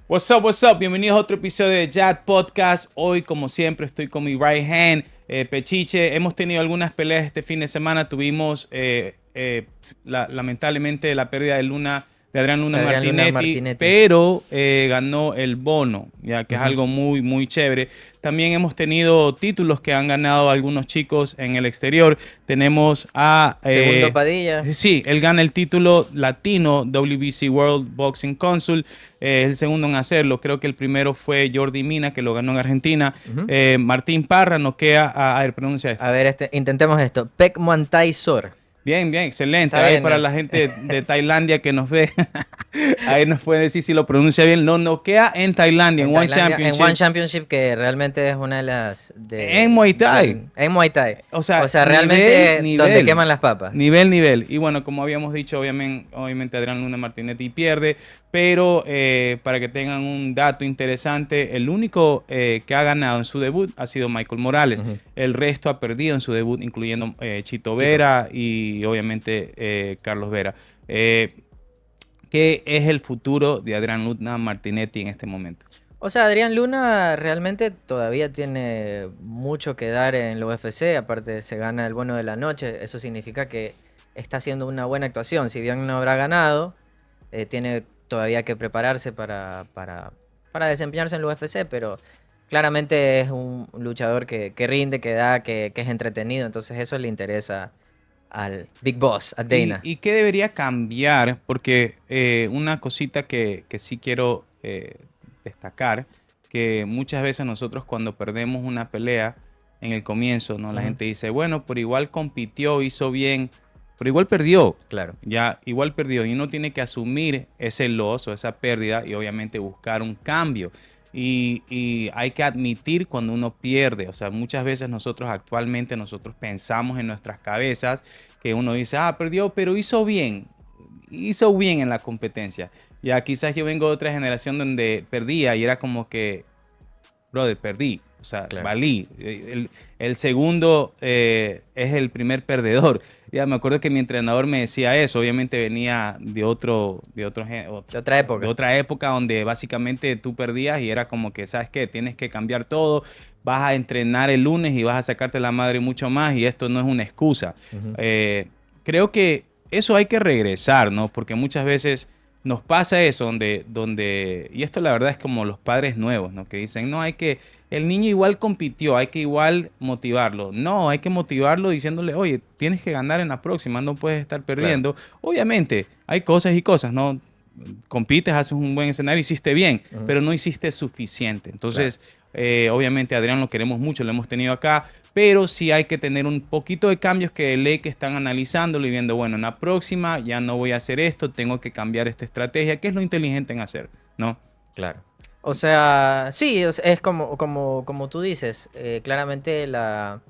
What's up? Bienvenidos a otro episodio de Jad Podcast. Hoy, como siempre, estoy con mi right hand, Pechiche. Hemos tenido algunas peleas este fin de semana. Tuvimos, lamentablemente, la pérdida de Adrián Luna Martinetti, pero ganó el bono, ya que es algo muy, muy chévere. También hemos tenido títulos que han ganado algunos chicos en el exterior. Tenemos a... Segundo Padilla. Sí, él gana el título latino WBC World Boxing Council. Es el segundo en hacerlo. Creo que el primero fue Jordi Mina, que lo ganó en Argentina. Martín Parra noquea a ver, pronuncia esto. A ver, intentemos esto. Pek Muay Sor. Bien, excelente. Está ahí bien, para ¿no? la gente de Tailandia que nos ve, ahí nos puede decir si lo pronuncia bien. Lo noquea en Tailandia, en One Championship. En One Championship, que realmente es una de las... En Muay Thai. En Muay Thai. O sea, realmente nivel, donde queman las papas. Nivel. Y bueno, como habíamos dicho, obviamente Adrián Luna Martinetti pierde, pero para que tengan un dato interesante, el único que ha ganado en su debut ha sido Michael Morales. El resto ha perdido en su debut, incluyendo Chito Vera y obviamente Carlos Vera. ¿Qué es el futuro de Adrián Luna Martinetti en este momento? O sea, Adrián Luna realmente todavía tiene mucho que dar en la UFC. Aparte, se gana el bono de la noche. Eso significa que está haciendo una buena actuación. Si bien no habrá ganado, tiene todavía que prepararse para desempeñarse en la UFC, pero claramente es un luchador que rinde, que da, que es entretenido. Entonces eso le interesa al Big Boss, a Dana. ¿Y qué debería cambiar? Porque una cosita que sí quiero destacar, que muchas veces nosotros cuando perdemos una pelea en el comienzo, ¿no? La gente dice, bueno, pero igual compitió, hizo bien, pero igual perdió. Claro. Ya, igual perdió. Y uno tiene que asumir ese loss o esa pérdida y obviamente buscar un cambio. Y hay que admitir cuando uno pierde. O sea, muchas veces nosotros pensamos en nuestras cabezas que uno dice, perdió, pero hizo bien en la competencia. Ya quizás yo vengo de otra generación donde perdía y era como que, brother, perdí. O sea, claro, valí. El segundo es el primer perdedor. Ya me acuerdo que mi entrenador me decía eso. Obviamente venía de otra época donde básicamente tú perdías y era como que, ¿sabes qué? Tienes que cambiar todo. Vas a entrenar el lunes y vas a sacarte la madre mucho más y esto no es una excusa. Creo que eso hay que regresar, ¿no? Porque muchas veces nos pasa eso y esto la verdad es como los padres nuevos, ¿no? Que dicen, no, el niño igual compitió, hay que igual motivarlo. No, hay que motivarlo diciéndole, oye, tienes que ganar en la próxima, no puedes estar perdiendo. Claro. Obviamente, hay cosas y cosas, ¿no? Compites, haces un buen escenario, hiciste bien, pero no hiciste suficiente. Entonces, obviamente, Adrián lo queremos mucho, lo hemos tenido acá, pero sí hay que tener un poquito de cambios que de ley que están analizándolo y viendo, bueno, en la próxima ya no voy a hacer esto, tengo que cambiar esta estrategia, que es lo inteligente en hacer, ¿no? Claro. O sea, sí, es como tú dices, claramente la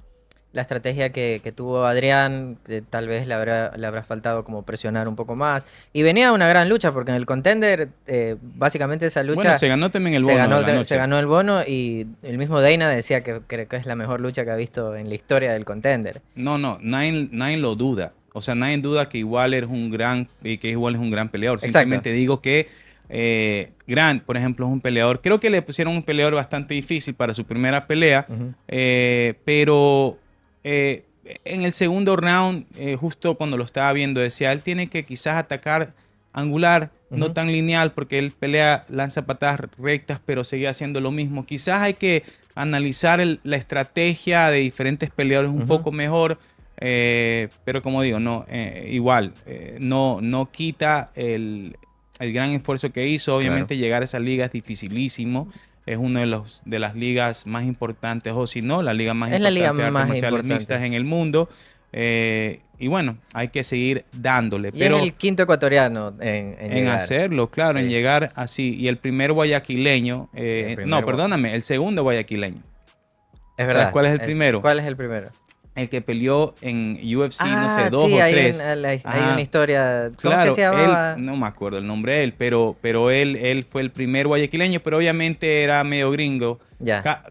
estrategia que tuvo Adrián, tal vez le habrá faltado como presionar un poco más. Y venía una gran lucha, porque en el Contender, básicamente esa lucha... Bueno, se ganó también el bono. Se ganó el bono y el mismo Dana decía que creo que es la mejor lucha que ha visto en la historia del Contender. No, nadie lo duda. O sea, nadie duda que igual es un gran peleador. Exacto. Simplemente digo que Grant, por ejemplo, es un peleador. Creo que le pusieron un peleador bastante difícil para su primera pelea, pero en el segundo round, justo cuando lo estaba viendo, decía, él tiene que quizás atacar angular, no tan lineal, porque él lanza patadas rectas, pero seguía haciendo lo mismo. Quizás hay que analizar la estrategia de diferentes peleadores un poco mejor, pero como digo, no, no quita el gran esfuerzo que hizo. Obviamente llegar a esa liga es dificilísimo. Es una de las ligas más importantes, o si no, la liga más importante de artes marciales mixtas en el mundo. Y bueno, hay que seguir dándole. Pero es el quinto ecuatoriano en hacerlo, claro, en llegar así. Y el primer guayaquileño, el segundo guayaquileño. Es verdad. ¿Sabes cuál es el primero? ¿Cuál es el primero? El que peleó en UFC, no sé, 2 o 3. Hay una historia. ¿Cómo claro, que se llamaba? No me acuerdo el nombre de él, pero él fue el primer guayaquileño, pero obviamente era medio gringo.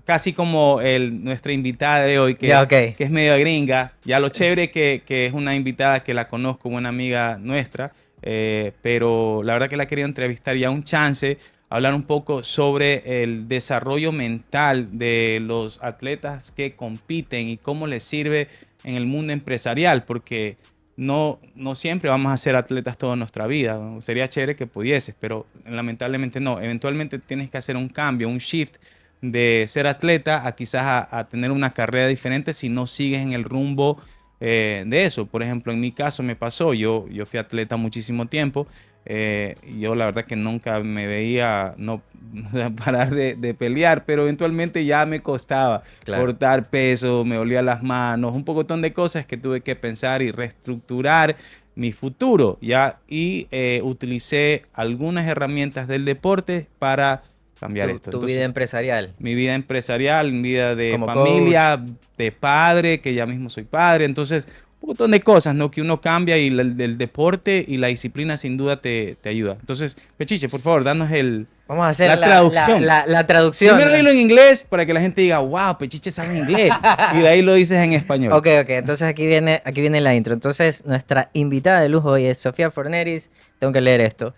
Casi como nuestra invitada de hoy, que es medio gringa. Ya lo chévere que es una invitada que la conozco, una amiga nuestra. Pero la verdad que la quería entrevistar ya un chance. hablar un poco sobre el desarrollo mental de los atletas que compiten y cómo les sirve en el mundo empresarial, porque no siempre vamos a ser atletas toda nuestra vida, ¿no? Sería chévere que pudieses, pero lamentablemente no. Eventualmente tienes que hacer un cambio, un shift de ser atleta a quizás a tener una carrera diferente si no sigues en el rumbo de eso. Por ejemplo, en mi caso me pasó, yo fui atleta muchísimo tiempo. Yo la verdad que nunca me veía no o sea, parar de pelear, pero eventualmente ya me costaba Claro. cortar peso, me olía las manos, un pocotón de cosas que tuve que pensar y reestructurar mi futuro, ¿ya? Y utilicé algunas herramientas del deporte para cambiar esto. Tu vida Entonces, empresarial, mi vida empresarial, mi vida de como coach. familia, de padre, que ya mismo soy padre. Entonces, un montón de cosas, ¿no? Que uno cambia y el deporte y la disciplina sin duda te ayuda. Entonces, Pechiche, por favor, danos Vamos a hacer la traducción. la traducción. Primero dilo en inglés para que la gente diga, wow, Pechiche sabe inglés. Y de ahí lo dices en español. Ok, entonces aquí viene la intro. Entonces, nuestra invitada de lujo hoy es Sofía Forneris. Tengo que leer esto.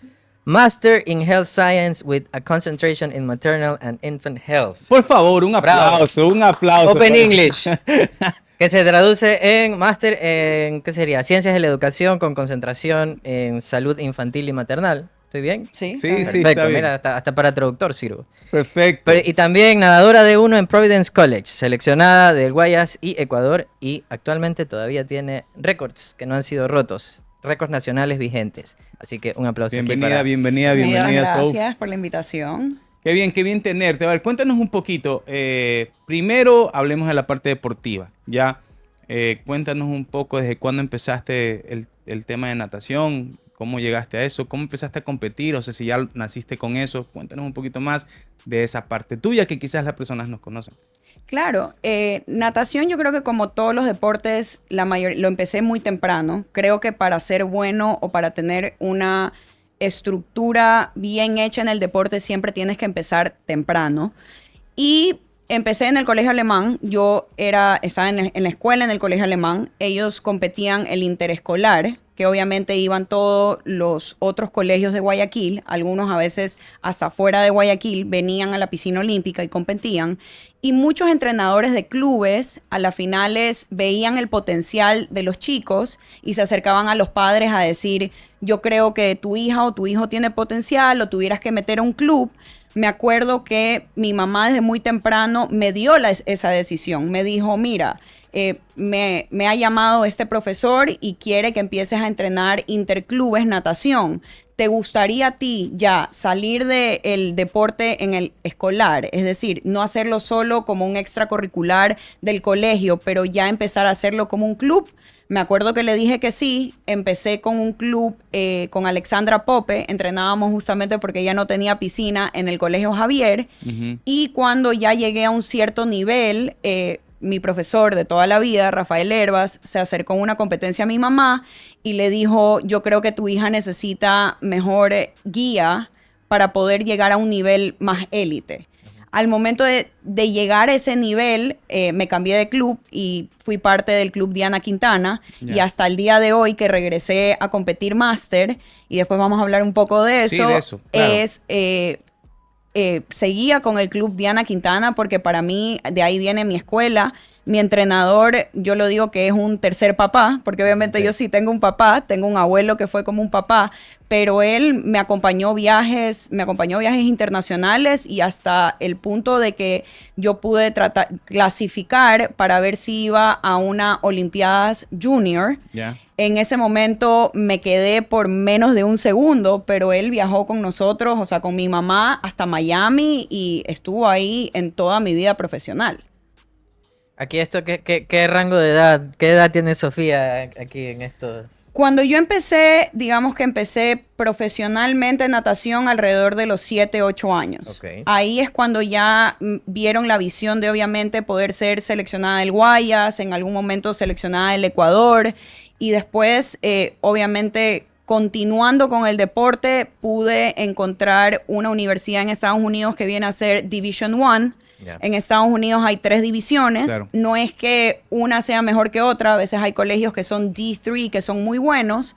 Master in Health Science with a concentration in maternal and infant health. Por favor, un Bravo. aplauso, un aplauso. Open English. Que se traduce en máster en, ¿qué sería? Ciencias de la educación con concentración en salud infantil y maternal. ¿Estoy bien? Sí, Sí, está sí, bien. Perfecto, está bien. mira, hasta para traductor sirvo. Perfecto. Y también nadadora de 1 en Providence College, seleccionada del Guayas y Ecuador, y actualmente todavía tiene récords que no han sido rotos, récords nacionales vigentes. Así que un aplauso aquí Bienvenida, para... bienvenida, Muchas bienvenida, Sof. gracias por la invitación. Qué bien tenerte. A ver, cuéntanos un poquito. Primero hablemos de la parte deportiva, ¿ya? Cuéntanos un poco desde cuándo empezaste el tema de natación, cómo llegaste a eso, cómo empezaste a competir, o sea, si ya naciste con eso. Cuéntanos un poquito más de esa parte tuya que quizás las personas no conocen. Claro, natación yo creo que como todos los deportes, lo empecé muy temprano. Creo que para ser bueno o para tener una estructura bien hecha en el deporte siempre tienes que empezar temprano. Y empecé en el colegio alemán. Estaba en la escuela en el colegio alemán. Ellos competían el interescolar, que obviamente iban todos los otros colegios de Guayaquil, algunos a veces hasta fuera de Guayaquil, venían a la piscina olímpica y competían. Y muchos entrenadores de clubes a las finales veían el potencial de los chicos y se acercaban a los padres a decir, yo creo que tu hija o tu hijo tiene potencial, lo tuvieras que meter a un club. Me acuerdo que mi mamá desde muy temprano me dio esa decisión. Me dijo, mira, me ha llamado este profesor y quiere que empieces a entrenar interclubes natación. ¿Te gustaría a ti ya salir del deporte en el escolar? Es decir, no hacerlo solo como un extracurricular del colegio, pero ya empezar a hacerlo como un club. Me acuerdo que le dije que sí, empecé con un club con Alexandra Pope, entrenábamos justamente porque ella no tenía piscina en el Colegio Javier, y cuando ya llegué a un cierto nivel, mi profesor de toda la vida, Rafael Hervas, se acercó a una competencia a mi mamá y le dijo, yo creo que tu hija necesita mejor guía para poder llegar a un nivel más élite. Al momento de llegar a ese nivel, me cambié de club y fui parte del club Diana Quintana. Yeah. Y hasta el día de hoy que regresé a competir máster, y después vamos a hablar un poco de eso, Sí, de eso, claro. seguía con el club Diana Quintana porque para mí de ahí viene mi escuela. Mi entrenador, yo lo digo que es un tercer papá, porque obviamente Sí. yo sí tengo un papá, tengo un abuelo que fue como un papá, pero él me acompañó viajes internacionales y hasta el punto de que yo pude clasificar para ver si iba a una Olimpiadas Junior. ¿Ya? En ese momento me quedé por menos de un segundo, pero él viajó con nosotros, o sea, con mi mamá hasta Miami y estuvo ahí en toda mi vida profesional. Aquí esto, ¿qué rango de edad, qué edad tiene Sofía aquí en esto? Cuando yo empecé, digamos que empecé profesionalmente en natación alrededor de los 7, 8 años. Ok. Ahí es cuando ya vieron la visión de obviamente poder ser seleccionada del Guayas, en algún momento seleccionada del Ecuador y después obviamente continuando con el deporte pude encontrar una universidad en Estados Unidos que viene a ser Division I. Yeah. En Estados Unidos hay 3 divisiones. Claro. No es que una sea mejor que otra. A veces hay colegios que son D3, que son muy buenos.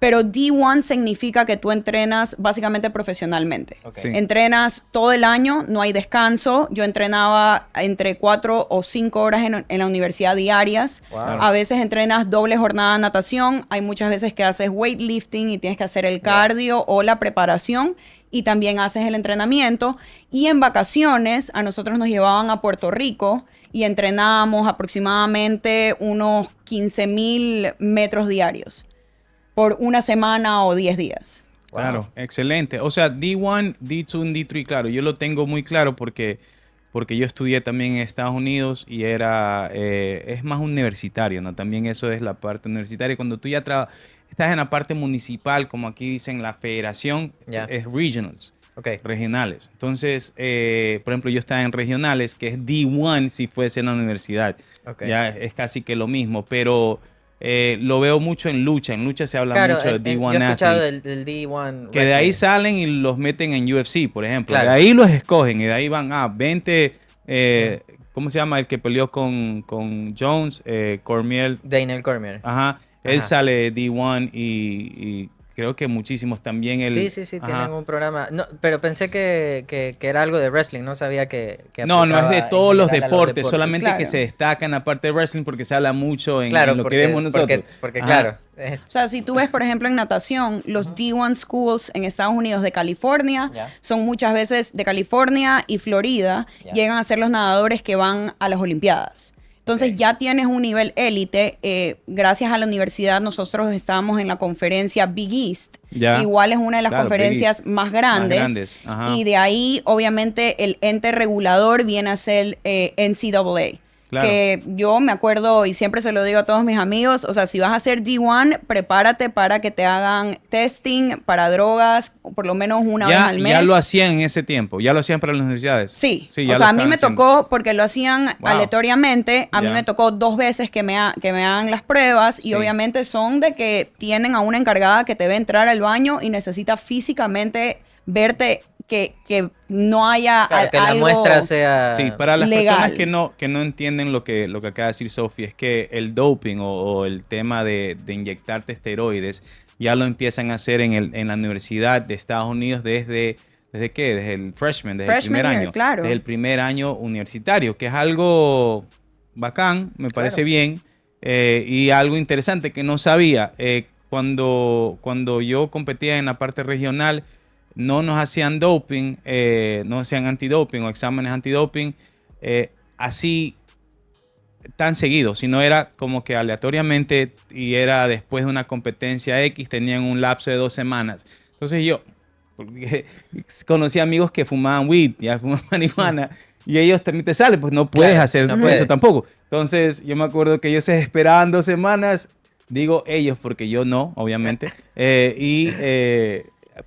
pero D1 significa que tú entrenas básicamente profesionalmente. Ok. Sí. Entrenas todo el año, no hay descanso. Yo entrenaba entre 4 o 5 horas en la universidad diarias. Wow. A veces entrenas doble jornada de natación. Hay muchas veces que haces weightlifting y tienes que hacer el cardio o la preparación. Y también haces el entrenamiento. Y en vacaciones a nosotros nos llevaban a Puerto Rico y entrenábamos aproximadamente unos 15,000 metros diarios por una semana o 10 días. Wow. Claro, excelente. O sea, D1, D2, D3, claro, yo lo tengo muy claro porque yo estudié también en Estados Unidos y es más universitario, ¿no? También eso es la parte universitaria. Cuando tú ya estás en la parte municipal, como aquí dicen, la federación, Ya. es regionals, Ok. regionales. Entonces, por ejemplo, yo estaba en regionales, que es D1 si fuese en la universidad. Ok. Ya es casi que lo mismo, pero lo veo mucho en lucha. En lucha se habla Claro, mucho de yo D1 he escuchado athletes. del D1 Que de ahí wrestling. salen y los meten en UFC, por ejemplo. Claro. De ahí los escogen y de ahí van, 20, ¿cómo se llama? El que peleó con Jones, Cormier. Daniel Cormier. Ajá, él Ajá. sale de D1 y creo que muchísimos también. Sí, Ajá. tienen un programa. No, pero pensé que era algo de wrestling, no sabía que No, no es de aplicaba en todos los general a deportes, solamente que Claro. se destaca en la parte de wrestling porque se habla mucho en Claro, lo porque, que vemos nosotros. porque Ajá. claro, O sea, si tú ves, por ejemplo, en natación, los D1 schools en Estados Unidos de California Ya. son muchas veces de California y Florida, Ya. llegan a ser los nadadores que van a las Olimpiadas. Entonces Ok. ya tienes un nivel élite. Gracias a la universidad nosotros estábamos en la conferencia Big East. Ya. Igual es una de las Claro, Big conferencias East. más grandes. Más grandes, ajá. Y de ahí, obviamente, el ente regulador viene a ser NCAA. Claro. Que yo me acuerdo y siempre se lo digo a todos mis amigos, o sea, si vas a hacer D1, prepárate para que te hagan testing para drogas, por lo menos una vez al mes. Ya lo hacían en ese tiempo, ya lo hacían para las universidades. Sí, ya o lo sea, a mí estaban me haciendo. tocó, porque lo hacían Wow. aleatoriamente, a mí Ya. me tocó 2 veces que me hagan las pruebas y Sí. obviamente son de que tienen a una encargada que te ve entrar al baño y necesita físicamente verte que no haya claro, que la algo... muestra sea Sí, para las legal. personas que no entienden lo que acaba de decir Sofía, es que el doping o el tema de inyectarte esteroides ya lo empiezan a hacer en la Universidad de Estados Unidos ¿desde qué? Desde el freshman, desde Freshman el primer year, año. claro. Desde el primer año universitario, que es algo bacán, me parece Claro. bien, y algo interesante que no sabía. Cuando yo competía en la parte regional, no nos hacían doping, no hacían antidoping o exámenes antidoping así tan seguido, sino era como que aleatoriamente y era después de una competencia X, tenían un lapso de 2 semanas. Entonces yo porque conocí amigos que fumaban weed, ya fumaban marihuana, y ellos también te salen, pues no puedes Claro, hacer no eso puedes. tampoco. Entonces yo me acuerdo que ellos se esperaban 2 semanas, digo ellos porque yo no, obviamente,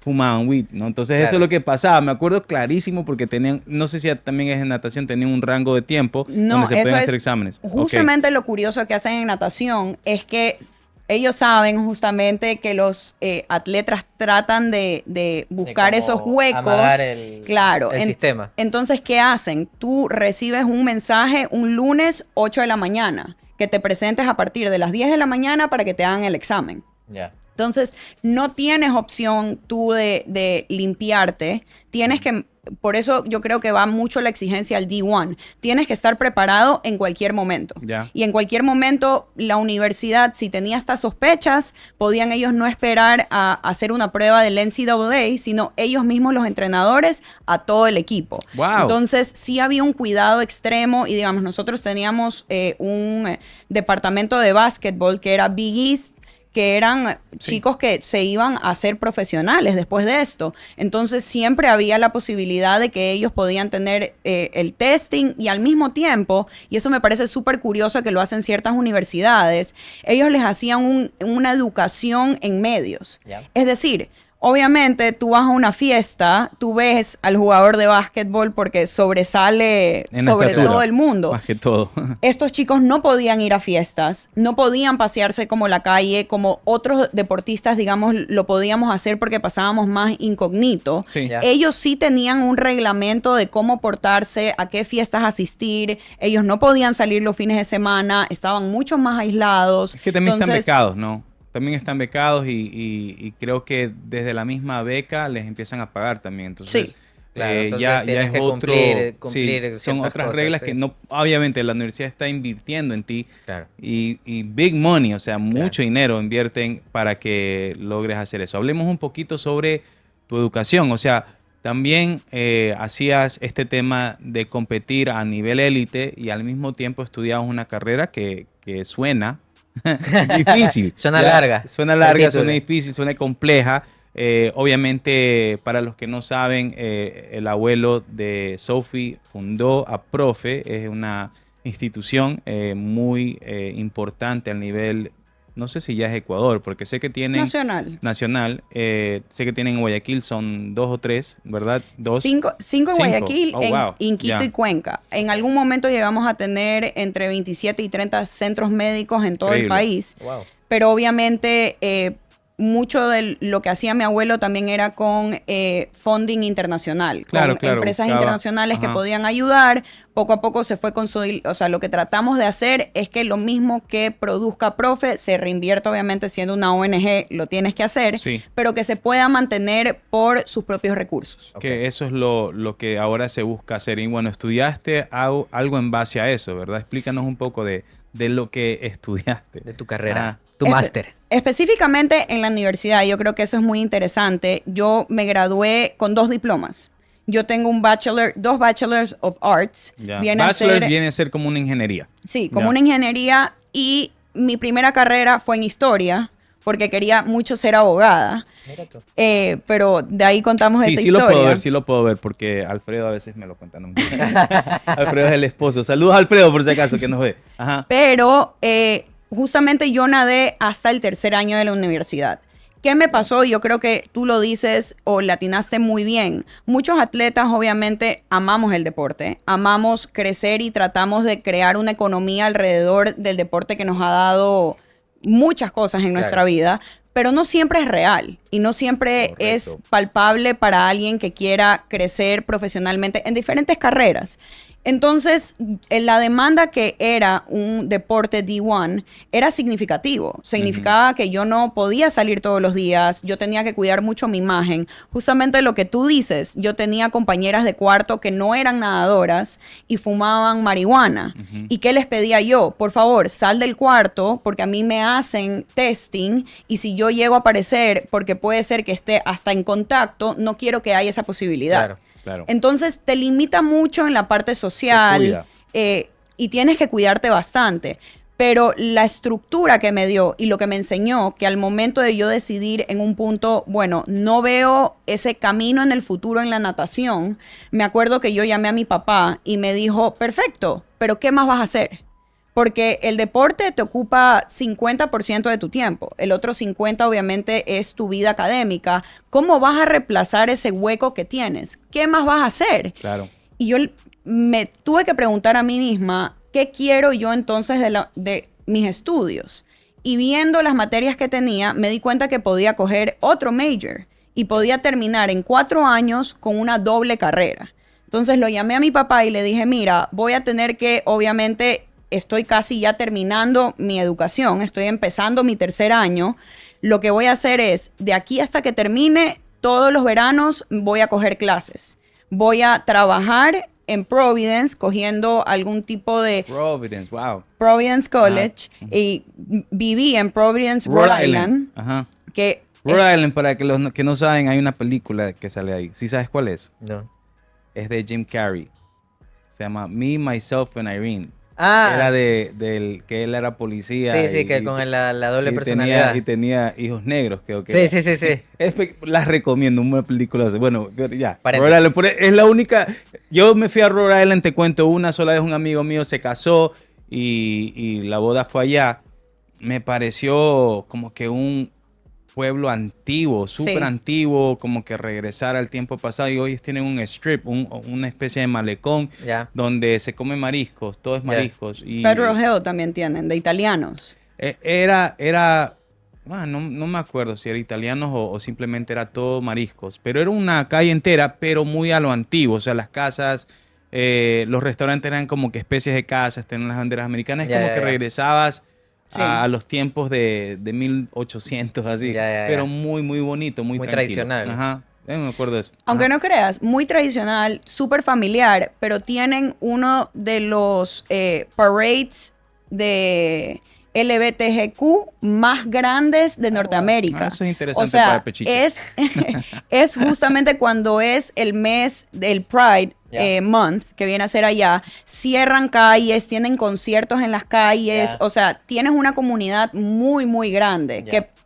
fumaban weed, ¿no? Entonces eso Claro. es lo que pasaba, me acuerdo clarísimo porque tenían, no sé si también es en natación, tenían un rango de tiempo No, donde se eso pueden es hacer exámenes. Ok. justamente lo curioso que hacen en natación es que ellos saben justamente que los atletas tratan de buscar como esos huecos. amagar el Claro. sistema. Entonces, ¿qué hacen? Tú recibes un mensaje un lunes 8 de la mañana, que te presentes a partir de las 10 de la mañana para que te hagan el examen. Ya. Entonces, no tienes opción tú de limpiarte. Tienes que, por eso yo creo que va mucho la exigencia al D1. Tienes que estar preparado en cualquier momento. Ya. Y en cualquier momento, la universidad, si tenía estas sospechas, podían ellos no esperar a hacer una prueba del NCAA, sino ellos mismos, los entrenadores, a todo el equipo. Wow. Entonces, sí había un cuidado extremo y, digamos, nosotros teníamos un departamento de básquetbol que era Big East, que eran chicos que se iban a ser profesionales después de esto. Entonces siempre había la posibilidad de que ellos podían tener el testing y al mismo tiempo, y eso me parece súper curioso que lo hacen ciertas universidades, ellos les hacían una educación en medios. Ya. Es decir, obviamente tú vas a una fiesta, tú ves al jugador de básquetbol porque sobresale En la sobre estatura, todo el mundo. Más que todo. Estos chicos no podían ir a fiestas, no podían pasearse como la calle, como otros deportistas, digamos, lo podíamos hacer porque pasábamos más incógnito. Sí. Ya. Ellos sí tenían un reglamento de cómo portarse, a qué fiestas asistir. Ellos no podían salir los fines de semana, estaban mucho más aislados. Es que también están Entonces, becados, ¿no? también están becados y creo que desde la misma beca les empiezan a pagar también. Entonces, Sí. Claro, entonces ya tienes es que otro, cumplir sí, son ciertas otras cosas, reglas sí. que no, obviamente la universidad está invirtiendo en ti Claro. y big money, o sea, mucho Claro. dinero invierten para que logres hacer eso. Hablemos un poquito sobre tu educación, o sea, también hacías este tema de competir a nivel élite y al mismo tiempo estudiabas una carrera que suena difícil. Suena Ya, larga suena el larga, título. suena difícil, suena compleja. Obviamente, para los que no saben, el abuelo de Sophie fundó a Profe, es una institución muy importante al nivel, no sé si ya es Ecuador, porque sé que tienen Nacional. nacional, sé que tienen en Guayaquil, son 2 o 3, ¿verdad? Dos, Cinco en 5. Guayaquil, Oh, wow. en Quito y Ya, Cuenca. En ok. algún momento llegamos a tener entre 27 y 30 centros médicos en todo el Increíble. país, Wow. pero obviamente mucho de lo que hacía mi abuelo también era con funding internacional, Claro, con claro, empresas buscaba. internacionales que Ajá. podían ayudar. Poco a poco se fue consolidando, o sea, lo que tratamos de hacer es que lo mismo que produzca Profe se reinvierta, obviamente siendo una ONG, lo tienes que hacer, Sí. pero que se pueda mantener por sus propios recursos. Ok. Que eso es lo que ahora se busca hacer. Y bueno, estudiaste algo en base a eso, ¿verdad? Explícanos un poco de lo que estudiaste. De tu carrera, Ah, tu máster. Específicamente en la universidad, yo creo que eso es muy interesante. Yo me gradué con 2 diplomas. Yo tengo un bachelor, 2 bachelors of arts. ya. Viene a Bachelor ser, viene a ser como una ingeniería. sí, como Ya. una ingeniería, y mi primera carrera fue en historia porque quería mucho ser abogada. Mira tú. Pero de ahí contamos Sí, esa sí historia. lo puedo ver, porque Alfredo a veces me lo cuenta. ¿No? Alfredo es el esposo. Saludos a Alfredo, por si acaso, que nos ve. Ajá. Pero justamente yo nadé hasta el tercer año de la universidad. ¿Qué me pasó? Yo creo que tú lo dices o latinaste muy bien. Muchos atletas obviamente amamos el deporte, amamos crecer y tratamos de crear una economía alrededor del deporte que nos ha dado muchas cosas en nuestra Claro. vida, pero no siempre es real y no siempre es Correcto. palpable para alguien que quiera crecer profesionalmente en diferentes carreras. Entonces, la demanda que era un deporte D1 era significativo. Significaba que yo no podía salir todos los días, yo tenía que cuidar mucho mi imagen. Justamente lo que tú dices, yo tenía compañeras de cuarto que no eran nadadoras y fumaban marihuana. Ujú. ¿Y qué les pedía yo? Por favor, sal del cuarto porque a mí me hacen testing y si yo llego a aparecer, porque puede ser que esté hasta en contacto, no quiero que haya esa posibilidad. Claro. Claro. Entonces te limita mucho en la parte social cuida. y tienes que cuidarte bastante. Pero la estructura que me dio y lo que me enseñó, que al momento de yo decidir en un punto, bueno, no veo ese camino en el futuro en la natación, me acuerdo que yo llamé a mi papá y me dijo, perfecto, pero ¿qué más vas a hacer? Porque el deporte te ocupa 50% de tu tiempo. El otro 50% obviamente es tu vida académica. ¿Cómo vas a reemplazar ese hueco que tienes? ¿Qué más vas a hacer? Claro. Y yo me tuve que preguntar a mí misma, ¿qué quiero yo entonces de mis estudios? Y viendo las materias que tenía, me di cuenta que podía coger otro major y podía terminar en 4 años con una doble carrera. Entonces lo llamé a mi papá y le dije, mira, voy a tener que, obviamente, estoy casi ya terminando mi educación, estoy empezando mi tercer año. Lo que voy a hacer es, de aquí hasta que termine, todos los veranos voy a coger clases. Voy a trabajar en Providence, cogiendo algún tipo de Providence, wow. Providence College, Ajá. y viví en Providence, Rhode Island, Ajá. que Rhode Island, para que los que no saben, hay una película que sale ahí. ¿Sí sabes cuál es? No. Es de Jim Carrey. Se llama Me, Myself and Irene. Ah, Era del que él era policía. sí, sí, que y- con la doble y personalidad. tenía hijos negros, creo que Sí, era. sí, sí, sí. Las recomiendo, una película. Bueno, ya. Paréntesis. Rhode Island, es la única. Yo me fui a Rhode Island, te cuento, una sola vez un amigo mío se casó y la boda fue allá. Me pareció como que un pueblo antiguo, súper Sí. antiguo, como que regresar al tiempo pasado. Y hoy tienen un strip, una especie de malecón Ya. donde se come mariscos, todo es Ya. mariscos. Y Federal Hill también tienen, de italianos. no me acuerdo si era italianos o simplemente era todo mariscos, pero era una calle entera, pero muy a lo antiguo, o sea, las casas, los restaurantes eran como que especies de casas, tenían las banderas americanas, es Ya, como ya, que ya. regresabas Sí. a los tiempos de 1800, así. Ya. Pero muy, muy bonito, muy Muy tranquilo. tradicional. Ajá. Me acuerdo de eso. Aunque Ajá. no creas, muy tradicional, súper familiar, pero tienen uno de los parades de LGBTQ más grandes de Norteamérica. Eso es O interesante sea, para Pechiche. es justamente cuando es el mes del Pride Ya. Month, que viene a ser allá, cierran calles, tienen conciertos en las calles, Ya. o sea, tienes una comunidad muy, muy grande Ya. que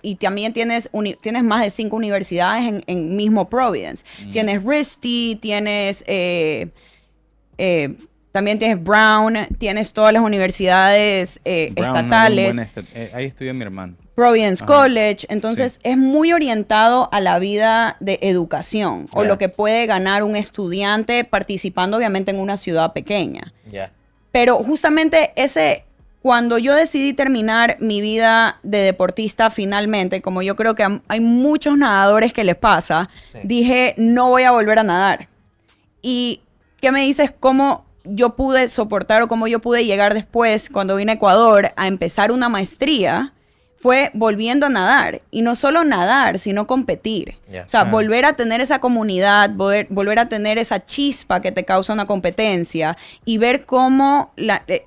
y también tienes más de 5 universidades en mismo Providence. Tienes RISD, tienes también tienes Brown, tienes todas las universidades Brown, estatales, ahí estudió mi hermano. Providence Ajá. College. Entonces es muy orientado a la vida de educación o Ya. lo que puede ganar un estudiante participando obviamente en una ciudad pequeña. Ya. Pero justamente cuando yo decidí terminar mi vida de deportista finalmente, como yo creo que hay muchos nadadores que les pasa, Sí. dije, no voy a volver a nadar. ¿Y qué me dices cómo yo pude soportar o cómo yo pude llegar después, cuando vine a Ecuador, a empezar una maestría? Fue volviendo a nadar. Y no solo nadar, sino competir. Ya. O sea, Ah. volver a tener esa comunidad, volver a tener esa chispa que te causa una competencia y ver cómo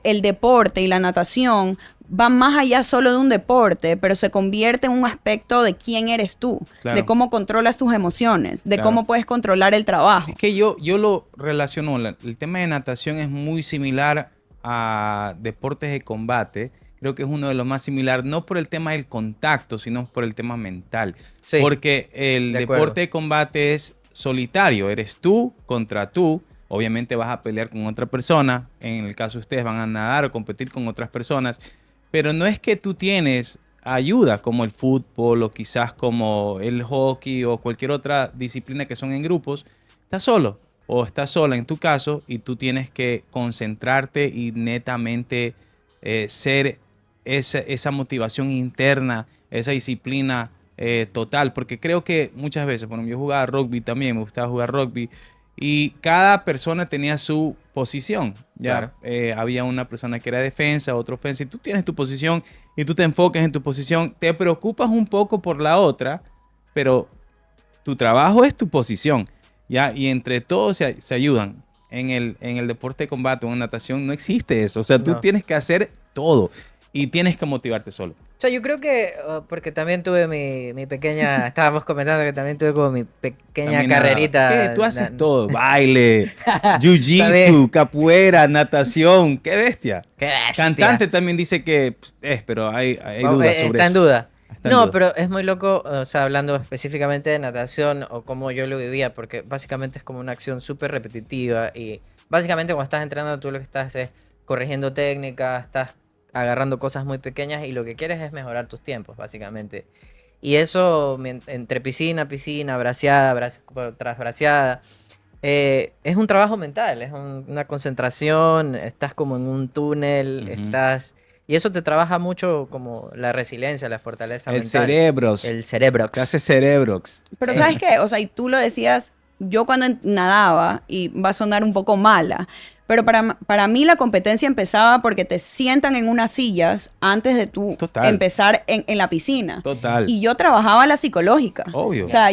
el deporte y la natación van más allá solo de un deporte, pero se convierte en un aspecto de quién eres tú, Claro. de cómo controlas tus emociones, de Claro. cómo puedes controlar el trabajo. Es que yo lo relaciono, el tema de natación es muy similar a deportes de combate. Creo que es uno de los más similares, no por el tema del contacto, sino por el tema mental. Sí, Porque el de acuerdo. deporte de combate es solitario, eres tú contra tú. Obviamente vas a pelear con otra persona, en el caso de ustedes van a nadar o competir con otras personas, pero no es que tú tienes ayuda como el fútbol o quizás como el hockey o cualquier otra disciplina que son en grupos. Estás solo o estás sola en tu caso y tú tienes que concentrarte y netamente ser esa motivación interna, esa disciplina total, porque creo que muchas veces, bueno, yo jugaba rugby también, me gustaba jugar rugby y cada persona tenía su posición, ya. Claro. Había una persona que era defensa, otra ofensa, y tú tienes tu posición y tú te enfocas en tu posición, te preocupas un poco por la otra, pero tu trabajo es tu posición, ya, y entre todos se ayudan. En el deporte de combate o en natación no existe eso, o sea, tú No. tienes que hacer todo y tienes que motivarte solo. O sea, yo creo que, porque también tuve mi pequeña, estábamos comentando que también tuve como mi pequeña También carrerita. ¿Qué? Tú haces na- todo, baile, jiu-jitsu, También. capoeira, natación, qué bestia. ¡Qué bestia! Cantante también dice que pero hay Vamos, dudas sobre está en eso. duda. Está en No, duda. pero es muy loco, o sea, hablando específicamente de natación o cómo yo lo vivía, porque básicamente es como una acción súper repetitiva y básicamente cuando estás entrenando tú lo que estás es corrigiendo técnicas, estás agarrando cosas muy pequeñas y lo que quieres es mejorar tus tiempos, básicamente. Y eso entre piscina, braceada, tras braceada, es un trabajo mental, es una concentración, estás como en un túnel, Ujú. estás... Y eso te trabaja mucho como la resiliencia, la fortaleza El mental. cerebros. El cerebrox. ¿Qué hace cerebrox? Pero ¿sabes qué? O sea, y tú lo decías, yo cuando nadaba, y va a sonar un poco mala, pero para mí la competencia empezaba porque te sientan en unas sillas antes de tú Total. empezar en la piscina. Total. Y yo trabajaba la psicológica. Obvio. O sea,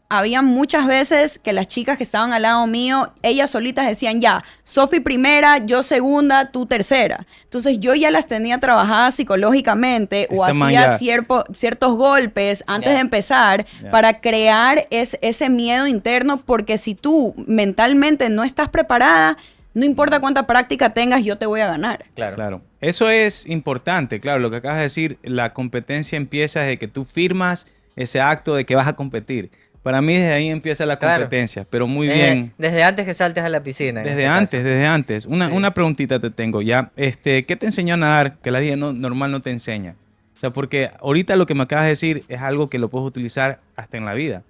había muchas veces que las chicas que estaban al lado mío, ellas solitas decían ya, Sofi primera, yo segunda, tú tercera. Entonces yo ya las tenía trabajadas psicológicamente o Esta man hacía ya- ciertos golpes antes Ya. de empezar Ya. para crear ese miedo interno, porque si tú mentalmente no estás preparada, no importa cuánta práctica tengas, yo te voy a ganar. Claro. Claro. Eso es importante, claro, lo que acabas de decir, la competencia empieza desde que tú firmas ese acto de que vas a competir. Para mí desde ahí empieza la Claro. competencia, pero muy Desde, bien. desde antes que saltes a la piscina. en Desde este antes, caso. desde antes. Sí. Una preguntita te tengo ya. ¿Qué te enseñó a nadar que la vida normal no te enseña? O sea, porque ahorita lo que me acabas de decir es algo que lo puedes utilizar hasta en la vida.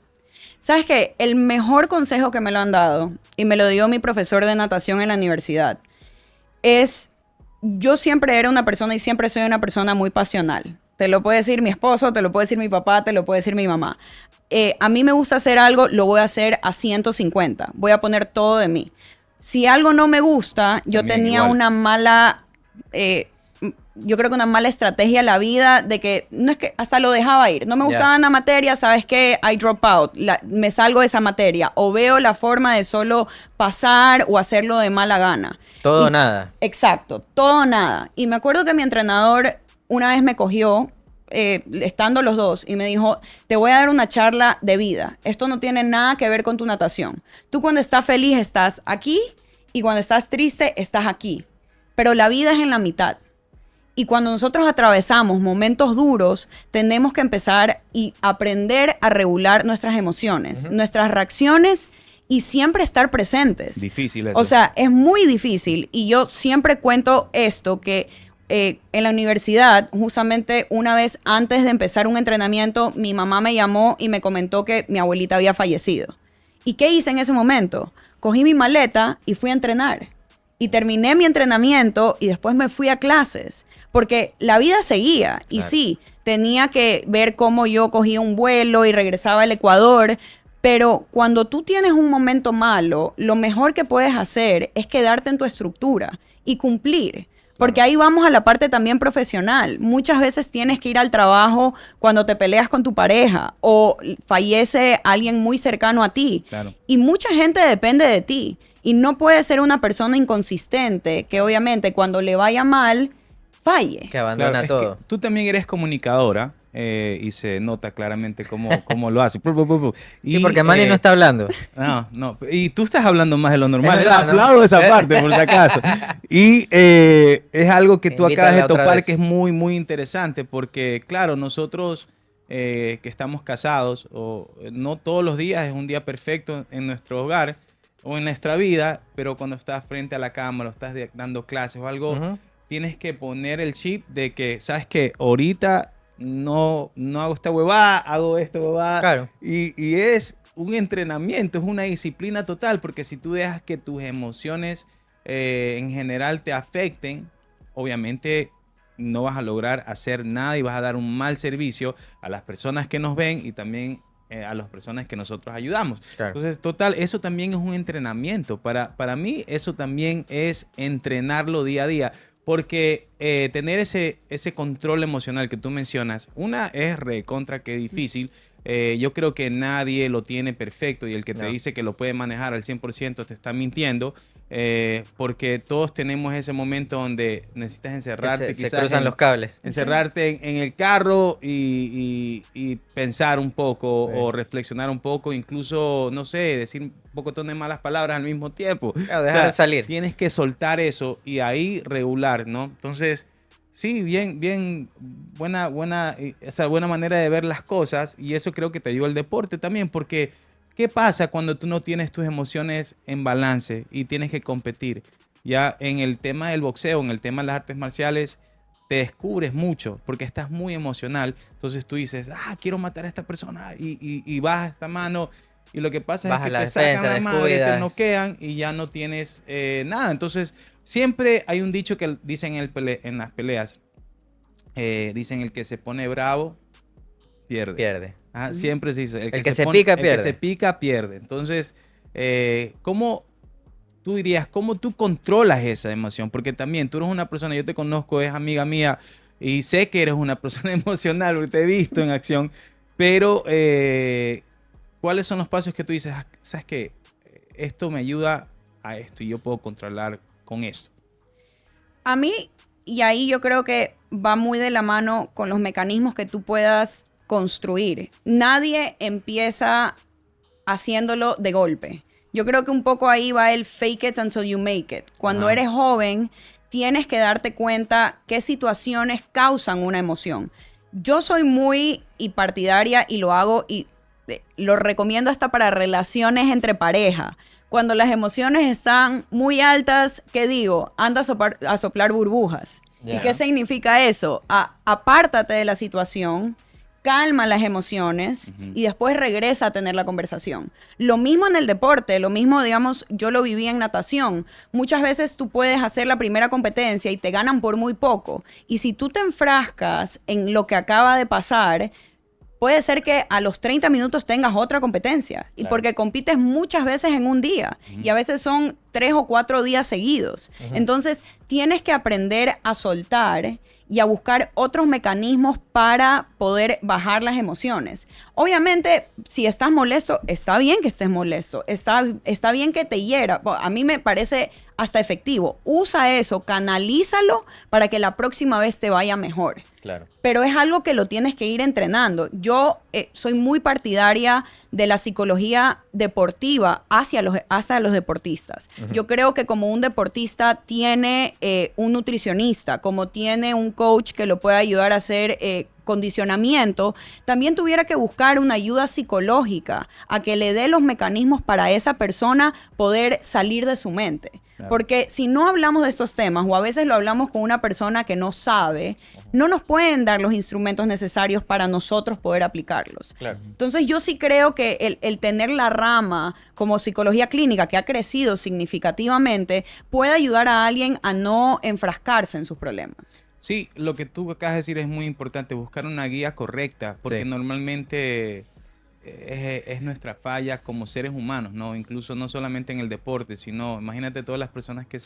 ¿Sabes qué? El mejor consejo que me lo han dado, y me lo dio mi profesor de natación en la universidad, es, yo siempre era una persona y siempre soy una persona muy pasional. Te lo puede decir mi esposo, te lo puede decir mi papá, te lo puede decir mi mamá. A mí me gusta hacer algo, lo voy a hacer a 150. Voy a poner todo de mí. Si algo no me gusta, yo También tenía igual. una mala yo creo que una mala estrategia en la vida de que, no es que hasta lo dejaba ir. No me gustaba una materia, ¿sabes qué? I drop out, me salgo de esa materia. O veo la forma de solo pasar o hacerlo de mala gana. Todo o Y- nada. Exacto, todo o nada. Y me acuerdo que mi entrenador una vez me cogió, estando los dos, y me dijo, te voy a dar una charla de vida. Esto no tiene nada que ver con tu natación. Tú cuando estás feliz estás aquí y cuando estás triste estás aquí. Pero la vida es en la mitad. Y cuando nosotros atravesamos momentos duros, tenemos que empezar y aprender a regular nuestras emociones, nuestras reacciones y siempre estar presentes. Difícil eso. O sea, es muy difícil. Y yo siempre cuento esto, que en la universidad, justamente una vez antes de empezar un entrenamiento, mi mamá me llamó y me comentó que mi abuelita había fallecido. ¿Y qué hice en ese momento? Cogí mi maleta y fui a entrenar. Y terminé mi entrenamiento y después me fui a clases. Porque la vida seguía. Y Claro. sí, tenía que ver cómo yo cogía un vuelo y regresaba al Ecuador. Pero cuando tú tienes un momento malo, lo mejor que puedes hacer es quedarte en tu estructura y cumplir. Porque ahí vamos a la parte también profesional. Muchas veces tienes que ir al trabajo cuando te peleas con tu pareja o fallece alguien muy cercano a ti. Claro. Y mucha gente depende de ti. Y no puedes ser una persona inconsistente que obviamente cuando le vaya mal, falle. Que abandona Claro, es todo. que tú también eres comunicadora y se nota claramente cómo lo haces. Pu, pu, pu, pu. Sí, Y, porque Manny no está hablando. No. Y tú estás hablando más de lo normal. Es verdad, ¿no? Aplaudo esa parte, por si acaso. Y es algo que tú acabas de Invítala otra topar vez. que es muy, muy interesante porque, claro, nosotros que estamos casados, no todos los días es un día perfecto en nuestro hogar o en nuestra vida, pero cuando estás frente a la cámara o estás dando clases o algo, Ujú. tienes que poner el chip de que, ¿sabes qué? Ahorita no hago esta huevada, hago esta huevada. Claro. Y es un entrenamiento, es una disciplina total, porque si tú dejas que tus emociones en general te afecten, obviamente no vas a lograr hacer nada y vas a dar un mal servicio a las personas que nos ven y también a las personas que nosotros ayudamos. Claro. Entonces, total, eso también es un entrenamiento. Para mí, eso también es entrenarlo día a día. Porque tener ese control emocional que tú mencionas, una es recontra que difícil. Yo creo que nadie lo tiene perfecto y el que te No. dice que lo puede manejar al 100% te está mintiendo. Porque todos tenemos ese momento donde necesitas encerrarte. Se quizás cruzan los cables. encerrarte en el carro y pensar un poco Sí. o reflexionar un poco, incluso, no sé, decir un poco de malas palabras al mismo tiempo. Claro, dejar de salir. Tienes que soltar eso y ahí regular, ¿no? Entonces, sí, bien, esa buena manera de ver las cosas y eso creo que te ayuda el deporte también, porque ¿qué pasa cuando tú no tienes tus emociones en balance y tienes que competir? Ya en el tema del boxeo, en el tema de las artes marciales, te descubres mucho porque estás muy emocional. Entonces tú dices, quiero matar a esta persona y bajas esta mano. Y lo que pasa Bajas es que la te defensa, sacan la madre, te descuidas. noquean y ya no tienes nada. Entonces, siempre hay un dicho que dicen en las peleas. Dicen el que se pone bravo, pierde. Pierde. Ajá, siempre se dice. El que se pica, el pierde. que se pica, pierde. Entonces, ¿cómo tú dirías, cómo tú controlas esa emoción? Porque también tú eres una persona, yo te conozco, es amiga mía y sé que eres una persona emocional porque te he visto en acción, pero ¿cuáles son los pasos que tú dices, sabes que esto me ayuda a esto y yo puedo controlar con esto? A mí, y ahí yo creo que va muy de la mano con los mecanismos que tú puedas construir. Nadie empieza haciéndolo de golpe. Yo creo que un poco ahí va el fake it until you make it. Cuando Ajá. eres joven, tienes que darte cuenta qué situaciones causan una emoción. Yo soy muy y partidaria y lo hago y lo recomiendo hasta para relaciones entre pareja. Cuando las emociones están muy altas, ¿qué digo? Anda a soplar burbujas. Ya. ¿Y qué significa eso? Apártate de la situación, calma las emociones Ujú. y después regresa a tener la conversación. Lo mismo en el deporte, lo mismo, digamos, yo lo viví en natación. Muchas veces tú puedes hacer la primera competencia y te ganan por muy poco. Y si tú te enfrascas en lo que acaba de pasar, puede ser que a los 30 minutos tengas otra competencia. Y Claro. porque compites muchas veces en un día. Ujú. Y a veces son 3 o 4 días seguidos. Entonces, tienes que aprender a soltar y a buscar otros mecanismos para poder bajar las emociones. Obviamente, si estás molesto, está bien que estés molesto, está bien que te hiera. A mí me parece hasta efectivo. Usa eso, canalízalo para que la próxima vez te vaya mejor. Claro. Pero es algo que lo tienes que ir entrenando. Yo soy muy partidaria de la psicología deportiva hacia los deportistas. Yo creo que como un deportista tiene un nutricionista, como tiene un coach que lo puede ayudar a hacer condicionamiento, también tuviera que buscar una ayuda psicológica a que le dé los mecanismos para esa persona poder salir de su mente. Claro. Porque si no hablamos de estos temas o a veces lo hablamos con una persona que no sabe, no nos pueden dar los instrumentos necesarios para nosotros poder aplicarlos. Claro. Entonces yo sí creo que el tener la rama como psicología clínica que ha crecido significativamente puede ayudar a alguien a no enfrascarse en sus problemas. Sí, lo que tú acabas de decir es muy importante, buscar una guía correcta, porque normalmente es nuestra falla como seres humanos, ¿no? Incluso no solamente en el deporte, sino imagínate todas las personas que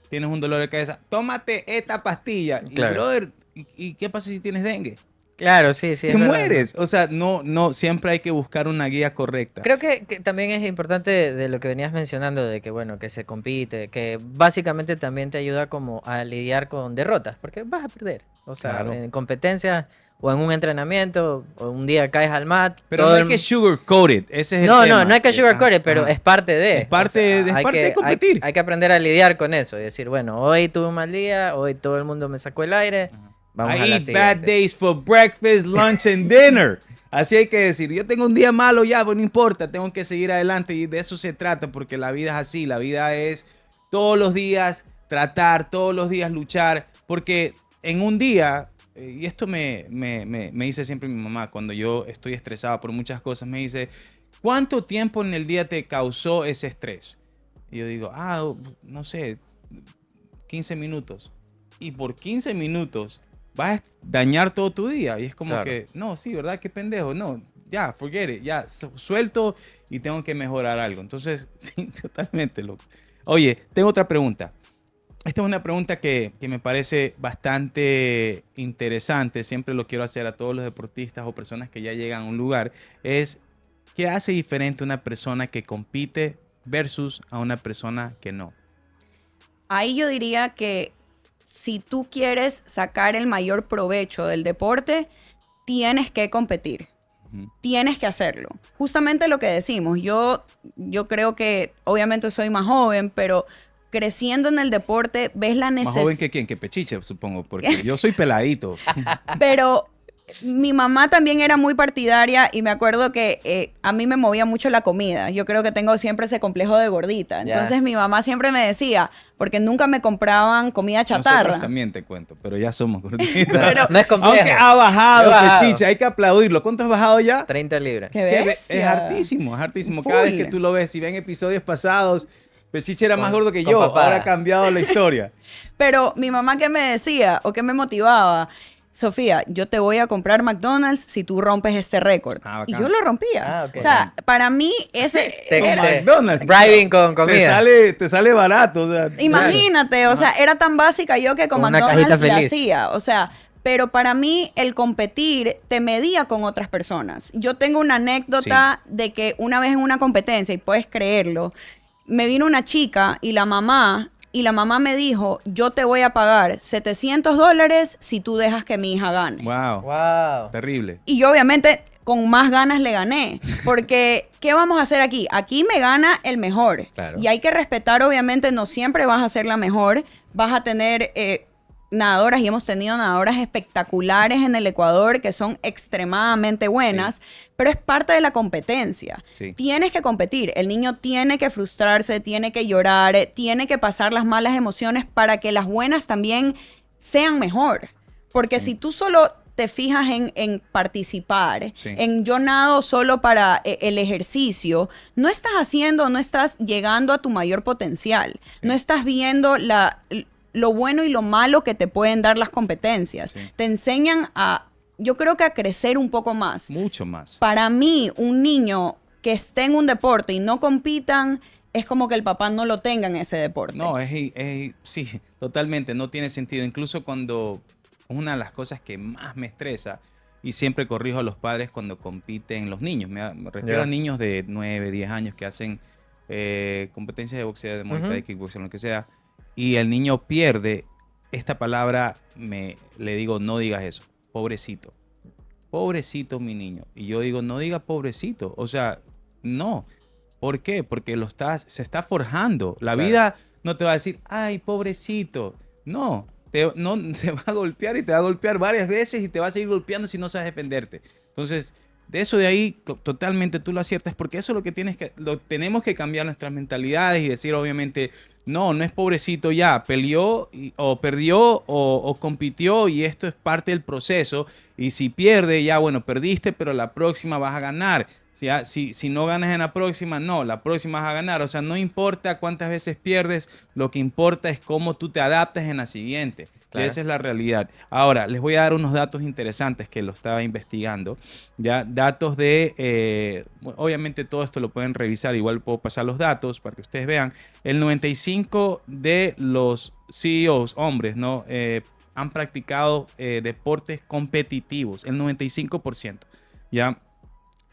tienes un dolor de cabeza, tómate esta pastilla. Claro. Y brother, ¿y qué pasa si tienes dengue? Claro, sí. Te mueres. O sea, no, siempre hay que buscar una guía correcta. Creo que también es importante de lo que venías mencionando, de que, bueno, que se compite, que básicamente también te ayuda como a lidiar con derrotas, porque vas a perder. O sea, claro, en competencias o en un entrenamiento, o un día caes al mat. Pero no hay que sugarcoat it, ese es el tema. No hay que sugarcoat it, pero es parte de. Es parte de competir. Hay que aprender a lidiar con eso y decir, bueno, hoy tuve un mal día, hoy todo el mundo me sacó el aire. Vamos I eat bad days for breakfast, lunch and dinner. Así hay que decir, yo tengo un día malo ya, pues no importa, tengo que seguir adelante y de eso se trata porque la vida es así, la vida es todos los días tratar, todos los días luchar, porque en un día, y esto me dice siempre mi mamá cuando yo estoy estresado por muchas cosas, me dice, ¿cuánto tiempo en el día te causó ese estrés? Y yo digo, no sé, 15 minutos. Y por 15 minutos vas a dañar todo tu día. Y es como claro, que, no, sí, ¿verdad? Qué pendejo. No, ya, forget it. Ya, suelto y tengo que mejorar algo. Entonces, sí, totalmente loco. Oye, tengo otra pregunta. Esta es una pregunta que me parece bastante interesante. Siempre lo quiero hacer a todos los deportistas o personas que ya llegan a un lugar. Es, ¿qué hace diferente una persona que compite versus a una persona que no? Ahí yo diría que si tú quieres sacar el mayor provecho del deporte, tienes que competir. Tienes que hacerlo. Justamente lo que decimos. Yo creo que obviamente soy más joven, pero creciendo en el deporte ves la necesidad. ¿Más joven que quién? Que Pechiche, supongo, porque yo soy peladito. Pero mi mamá también era muy partidaria y me acuerdo que a mí me movía mucho la comida. Yo creo que tengo siempre ese complejo de gordita. Entonces mi mamá siempre me decía, porque nunca me compraban comida chatarra. Nosotros también te cuento, pero ya somos gorditas. Pero no es complejo. Aunque ha bajado, Pechiche, hay que aplaudirlo. ¿Cuánto has bajado ya? 30 libras. Es hartísimo, es hartísimo. Cada vez que tú lo ves, si ven episodios pasados, Pechiche era más gordo que yo. Ahora ha cambiado la historia. Pero mi mamá, ¿qué me decía o qué me motivaba? Sofía, yo te voy a comprar McDonald's si tú rompes este récord. Y yo lo rompía. Okay. O sea, para mí ese era McDonald's. Bribing con comida. Te sale barato. O sea, imagínate, o sea, era tan básica yo que con McDonald's le hacía. O sea, pero para mí el competir te medía con otras personas. Yo tengo una anécdota de que una vez en una competencia, y puedes creerlo, me vino una chica y la mamá me dijo, yo te voy a pagar $700 si tú dejas que mi hija gane. Wow. Terrible. Y yo obviamente con más ganas le gané. Porque, ¿qué vamos a hacer aquí? Aquí me gana el mejor. Claro. Y hay que respetar, obviamente, no siempre vas a ser la mejor. Vas a tener nadadoras, y hemos tenido nadadoras espectaculares en el Ecuador que son extremadamente buenas, pero es parte de la competencia. Sí. Tienes que competir. El niño tiene que frustrarse, tiene que llorar, tiene que pasar las malas emociones para que las buenas también sean mejor. Porque si tú solo te fijas en participar, en yo nado solo para el ejercicio, no estás llegando a tu mayor potencial. No estás viendo lo bueno y lo malo que te pueden dar las competencias. Te enseñan yo creo que a crecer un poco más. Mucho más. Para mí, un niño que esté en un deporte y no compitan, es como que el papá no lo tenga en ese deporte. No, sí, totalmente, no tiene sentido. Incluso cuando una de las cosas que más me estresa, y siempre corrijo a los padres cuando compiten los niños, me refiero a niños de 9, 10 años que hacen competencias de boxeo, de Muay Thai, kickboxing, lo que sea, y el niño pierde, esta palabra le digo, no digas eso, pobrecito. Pobrecito mi niño. Y yo digo, no diga pobrecito. O sea, no. ¿Por qué? Porque se está forjando. La vida no te va a decir, ay, pobrecito. No, no, se va a golpear y te va a golpear varias veces y te va a seguir golpeando si no sabes defenderte. Entonces, de eso de ahí, totalmente tú lo aciertas, porque eso es lo que tenemos que cambiar nuestras mentalidades y decir, obviamente, no es pobrecito ya, peleó o perdió o compitió y esto es parte del proceso. Y si pierde, ya bueno, perdiste, pero la próxima vas a ganar. Si no ganas en la próxima, no, la próxima vas a ganar. O sea, no importa cuántas veces pierdes, lo que importa es cómo tú te adaptas en la siguiente. Claro. Esa es la realidad. Ahora, les voy a dar unos datos interesantes que lo estaba investigando. Ya, datos obviamente todo esto lo pueden revisar, igual puedo pasar los datos para que ustedes vean. El 95% de los CEOs, hombres, ¿no? Han practicado deportes competitivos, el 95%. ¿Ya?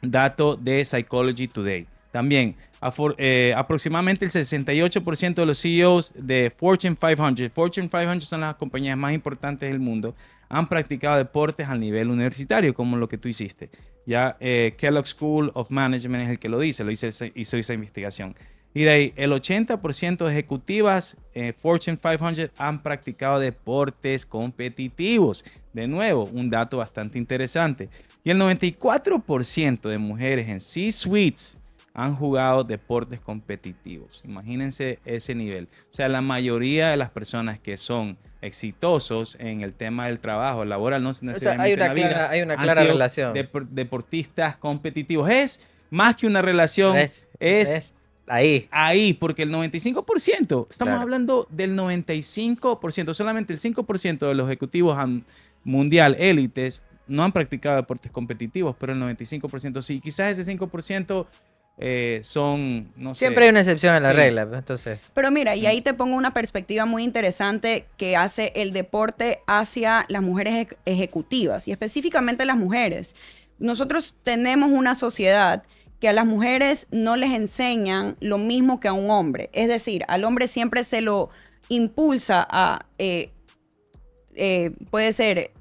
Dato de Psychology Today. También, aproximadamente el 68% de los CEOs de Fortune 500, Fortune 500 son las compañías más importantes del mundo, han practicado deportes al nivel universitario, como lo que tú hiciste. Ya Kellogg School of Management es el que lo hizo esa investigación. Y de ahí, el 80% de ejecutivas Fortune 500 han practicado deportes competitivos. De nuevo, un dato bastante interesante. Y el 94% de mujeres en C-suites han jugado deportes competitivos. Imagínense ese nivel. O sea, la mayoría de las personas que son exitosos en el tema del trabajo laboral, no necesariamente hay una clara relación. Deportistas competitivos. Es más que una relación, es ahí, porque el 95%, estamos hablando del 95%, solamente el 5% de los ejecutivos mundial élites no han practicado deportes competitivos, pero el 95% sí. Quizás ese 5% son, no sé. Siempre hay una excepción a la regla, entonces. Pero mira, y ahí te pongo una perspectiva muy interesante que hace el deporte hacia las mujeres ejecutivas y específicamente las mujeres. Nosotros tenemos una sociedad que a las mujeres no les enseñan lo mismo que a un hombre. Es decir, al hombre siempre se lo impulsa a, puede ser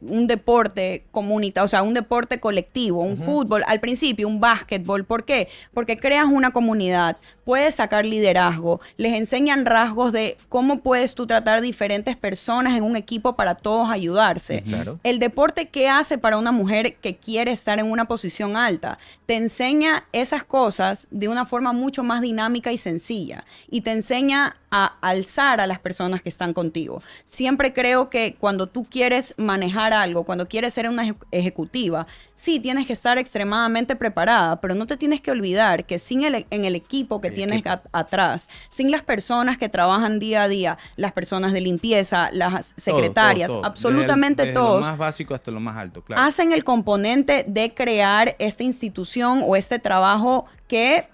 un deporte comunitario, o sea, un deporte colectivo, un fútbol, al principio un básquetbol. ¿Por qué? Porque creas una comunidad, puedes sacar liderazgo, les enseñan rasgos de cómo puedes tú tratar diferentes personas en un equipo para todos ayudarse. Claro. El deporte, ¿qué hace para una mujer que quiere estar en una posición alta? Te enseña esas cosas de una forma mucho más dinámica y sencilla y te enseña a alzar a las personas que están contigo. Siempre creo que cuando tú quieres manejar algo, cuando quieres ser una ejecutiva, sí, tienes que estar extremadamente preparada, pero no te tienes que olvidar que en el equipo que tienes atrás, sin las personas que trabajan día a día, las personas de limpieza, las secretarias, todo. Absolutamente desde todos. Lo más básico hasta lo más alto, claro. Hacen el componente de crear esta institución o este trabajo que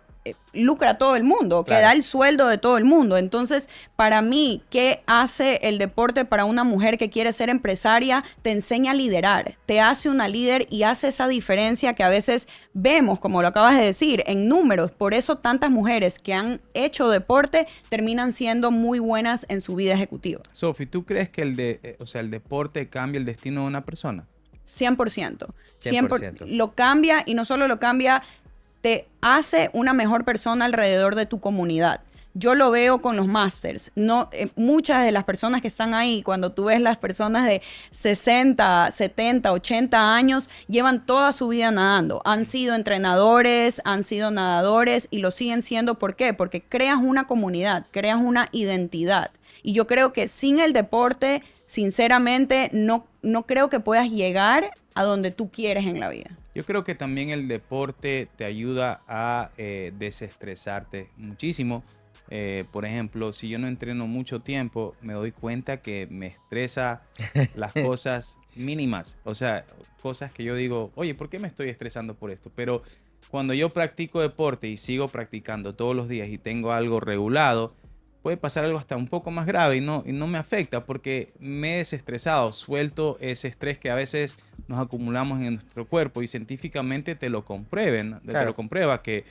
lucra a todo el mundo, claro, que da el sueldo de todo el mundo. Entonces, para mí, ¿qué hace el deporte para una mujer que quiere ser empresaria? Te enseña a liderar, te hace una líder y hace esa diferencia que a veces vemos, como lo acabas de decir, en números. Por eso tantas mujeres que han hecho deporte terminan siendo muy buenas en su vida ejecutiva. Sophie, ¿tú crees que el deporte cambia el destino de una persona? 100%. 100%. Lo cambia, y no solo lo cambia, te hace una mejor persona alrededor de tu comunidad. Yo lo veo con los masters. Muchas de las personas que están ahí, cuando tú ves las personas de 60, 70, 80 años, llevan toda su vida nadando. Han sido entrenadores, han sido nadadores y lo siguen siendo. ¿Por qué? Porque creas una comunidad, creas una identidad. Y yo creo que sin el deporte, sinceramente, no creo que puedas llegar a donde tú quieres en la vida. Yo creo que también el deporte te ayuda a desestresarte muchísimo. Por ejemplo, si yo no entreno mucho tiempo, me doy cuenta que me estresa las cosas mínimas. O sea, cosas que yo digo, oye, ¿por qué me estoy estresando por esto? Pero cuando yo practico deporte y sigo practicando todos los días y tengo algo regulado, puede pasar algo hasta un poco más grave y no me afecta porque me he desestresado, suelto ese estrés que a veces nos acumulamos en nuestro cuerpo y científicamente te lo comprueben, te Claro. lo comprueba que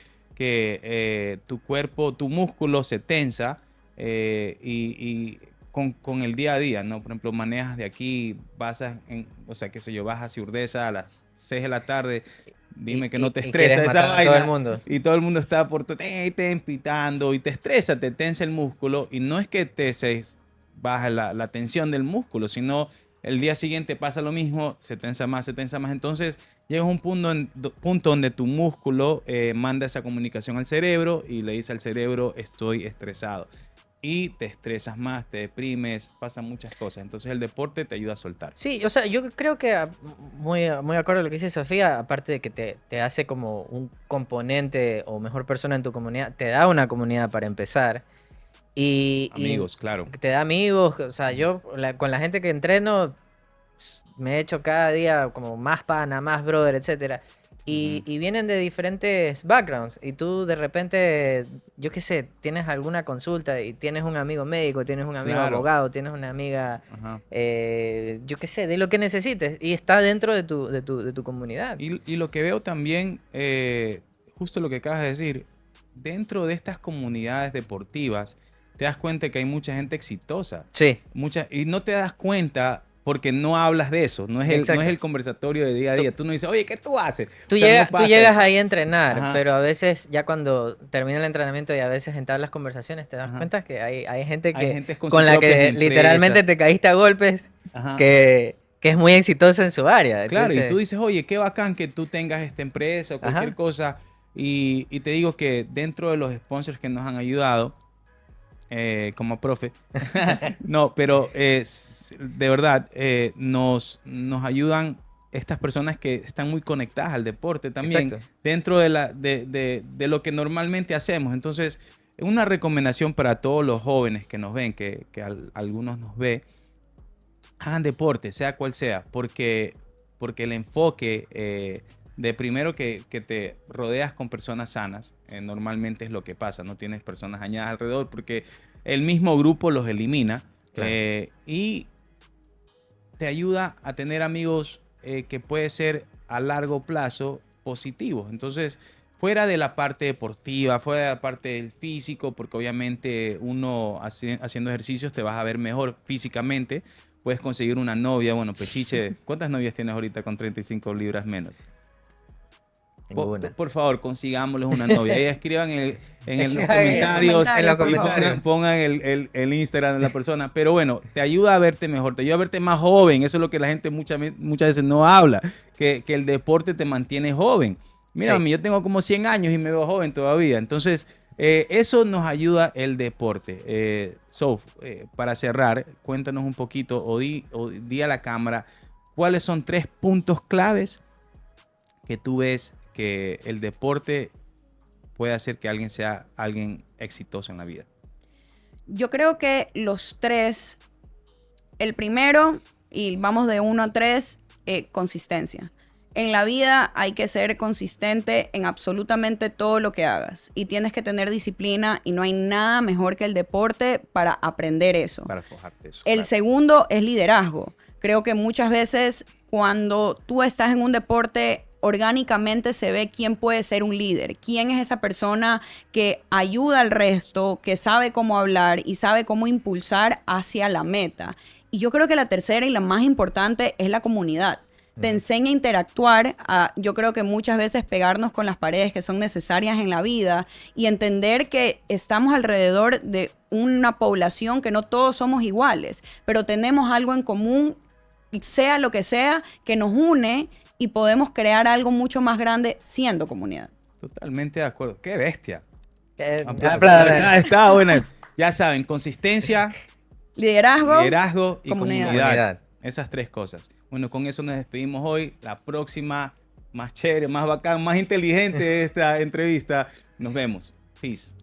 tu cuerpo, tu músculo se tensa y con el día a día, ¿no? Por ejemplo, manejas de aquí, o sea, qué sé yo, vas hacia Urdesa a las 6 de la tarde, dime que no te Y quieres estresa esa matar a todo el vaina mundo. y todo el mundo está por pitando y te estresa, te tensa el músculo y no es que baja la tensión del músculo, sino el día siguiente pasa lo mismo, se tensa más, entonces llega un punto donde tu músculo manda esa comunicación al cerebro y le dice al cerebro estoy estresado y te estresas más, te deprimes, pasan muchas cosas, entonces el deporte te ayuda a soltar. Sí, o sea, yo creo que muy acorde a lo que dice Sofía, aparte de que te hace como un componente o mejor persona en tu comunidad, te da una comunidad para empezar. Y Amigos, claro. te da amigos, o sea, yo con la gente que entreno me he hecho cada día como más pana, más brother, etcétera. Ujú. Y vienen de diferentes backgrounds. Y tú de repente, yo qué sé, tienes alguna consulta y tienes un amigo médico, tienes un amigo Claro. abogado, tienes una amiga, Ajá. yo qué sé, de lo que necesites. Y está dentro de tu comunidad. Y lo que veo también, justo lo que acabas de decir, dentro de estas comunidades deportivas, te das cuenta que hay mucha gente exitosa. Sí, Y no te das cuenta porque no hablas de eso. No es exacto. el conversatorio de día a día. Tú no dices, oye, ¿qué tú haces? O sea, no Tú pasa llegas eso. ahí a entrenar, Ajá, pero a veces ya cuando termina el entrenamiento y a veces entablas conversaciones, te das ajá. cuenta que hay gente Hay gente con sus con la propias que literalmente empresas. te caíste a golpes, Ajá. que es muy exitosa en su área. Claro, y tú Entonces, dices, oye, qué bacán que tú tengas esta empresa o cualquier ajá, cosa. Y te digo que dentro de los sponsors que nos han ayudado, como profe. No, pero de verdad nos ayudan estas personas que están muy conectadas al deporte también exacto. dentro de lo que normalmente hacemos. Entonces, una recomendación para todos los jóvenes que nos ven, algunos nos ve, hagan deporte, sea cual sea, porque el enfoque de primero que te rodeas con personas sanas, normalmente es lo que pasa, no tienes personas dañadas alrededor porque el mismo grupo los elimina Claro. y te ayuda a tener amigos que puede ser a largo plazo positivos. Entonces, fuera de la parte deportiva, fuera de la parte del físico, porque obviamente uno haciendo ejercicios te vas a ver mejor físicamente, puedes conseguir una novia, bueno, Pechiche, ¿cuántas novias tienes ahorita con 35 libras menos? Ninguna. Por favor, consigámosles una novia. Ahí escriban en los En los comentarios en los por y favor. comentarios. pongan el Instagram de la persona. Pero bueno, te ayuda a verte mejor, te ayuda a verte más joven. Eso es lo que la gente muchas veces no habla, que el deporte te mantiene joven. Mira, a Sí. mí yo tengo como 100 años y me veo joven todavía. Entonces, eso nos ayuda el deporte. Sof, para cerrar, cuéntanos un poquito o di a la cámara cuáles son 3 puntos claves que tú ves que el deporte puede hacer que alguien sea alguien exitoso en la vida. Yo creo que los tres, el primero, y vamos de 1 a 3, consistencia. En la vida hay que ser consistente en absolutamente todo lo que hagas y tienes que tener disciplina y no hay nada mejor que el deporte para aprender eso. Para forjarte eso. El Claro. segundo es liderazgo. Creo que muchas veces cuando tú estás en un deporte, orgánicamente se ve quién puede ser un líder, quién es esa persona que ayuda al resto, que sabe cómo hablar y sabe cómo impulsar hacia la meta. Y yo creo que la tercera y la más importante es la comunidad. Te enseña a interactuar, yo creo que muchas veces pegarnos con las paredes que son necesarias en la vida y entender que estamos alrededor de una población que no todos somos iguales, pero tenemos algo en común, sea lo que sea, que nos une y podemos crear algo mucho más grande siendo comunidad. Totalmente de acuerdo. ¡Qué bestia! Aplaudan. Está buena. Ya saben, consistencia, Liderazgo, liderazgo y comunidad. comunidad. Esas 3 cosas. Bueno, con eso nos despedimos hoy. La próxima, más chévere, más bacán, más inteligente de esta entrevista. Nos vemos. Peace.